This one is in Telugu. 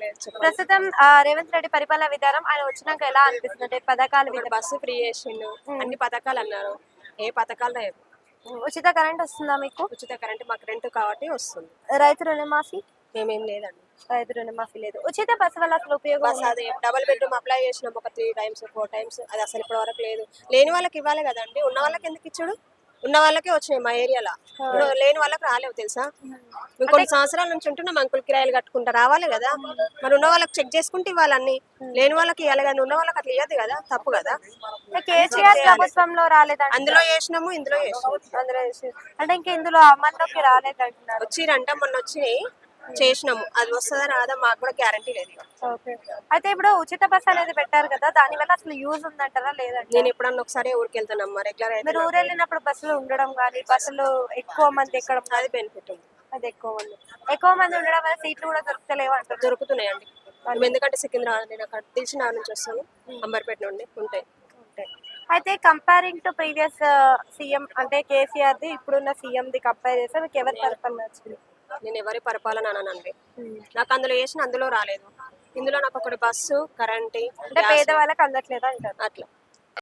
లేదు చెప్పండి. ప్రస్తుతం రేవంత్ రెడ్డి పరిపాలన విధానం ఆయన వచ్చినాక ఎలా అనిపిస్తుంది? అంటే పథకాలు ఒకటి బస్సు ఫ్రీ చేసిండు, అన్ని పథకాలు అన్నారు. ఏ పథకాలు లేవు. ఉచిత కరెంట్ వస్తుందా మీకు? ఉచిత కరెంట్ మాకు రెంట్ కాబట్టి వస్తుంది. రైతు రుణమాఫీ? మేమేం లేదండి. రైతు రుణమాఫీ లేదు. ఉచిత బస్సు వల్ల అసలు ఉపయోగం బస్ అది డబుల్ బెడ్రూమ్ అప్లై చేసినాం ఒక 3 టైమ్స్ 4 టైమ్స్, అది అసలు ఇప్పటి వరకు లేదు. లేని వాళ్ళకి ఇవ్వాలి కదండి, ఉన్న వాళ్ళకి ఎందుకు ఇచ్చుడు? ఉన్న వాళ్ళకే వచ్చినాయి మా ఏరియాలో, లేని వాళ్ళకి రాలేవు తెలుసా. మేము కొన్ని సంవత్సరాల నుంచి ఉంటున్నాం, అంకుల్ కిరాయిలు కట్టుకుంటా రావాలి కదా. మరి ఉన్న వాళ్ళకి చెక్ చేసుకుంటే ఇవ్వాలన్నీ, లేని వాళ్ళకి ఇవ్వాలి కానీ ఉన్న వాళ్ళకి అట్లా ఇవ్వదు కదా, తప్పు కదా. కేసీఆర్ ప్రభుత్వంలో రాలేదంట. అందులో చేసినాము, ఇందులో చేసినాము. అందులో అంటే ఇంకా ఇందులో అమల్లోకి రాలేదంటున్నారు. వచ్చిరంట, మొన్న వచ్చినాయి చేసినాము. అది వస్తుందా రాదా మాకు కూడా గ్యారంటీ లేదు. ఓకే. అయితే ఇప్పుడు ఉచిత బస్ అనేది పెట్టారు కదా, దాని వల్ల అసలు యూజ్ ఉందంటారా లేదంటే? నేను ఎప్పుడన్నా ఒకసారి ఊరికి వెళ్తానమ్మా, రెగ్యులర్ అయితే మీరు ఊరు వెళ్ళినప్పుడు బస్సులు ఉండడం కానీ బస్సులు ఎక్కువ మంది ఎక్కడం అది బెనిఫిట్ ఉంది. అది ఎక్కువ మంది ఉండడం వల్ల సీట్లు కూడా దొరుకుతలేవు అంటారు. దొరుకుతున్నాయండి. మేము ఎందుకంటే సికింద్రాబాద్, నేను అక్కడ దిల్సుఖ్నగర్ నుంచి వస్తాను, అంబర్పేట నుండి ఉంటాయి. అయితే కంపేరింగ్ టు ప్రీవియస్ సీఎం అంటే కేసీఆర్ ది ఇప్పుడున్న సీఎం ది కంపేర్ చేస్తే మీకు ఎవరి పరిపాలన నచ్చింది? నేను ఎవరి పరిపాలన అనండి, నాకు అందులో వేసిన అందులో రాలేదు. ఇందులో నాకు ఒకటి బస్సు కరెంట్ అంటే పేదవాళ్ళకి అందట్లేదు అంటారు అట్లా.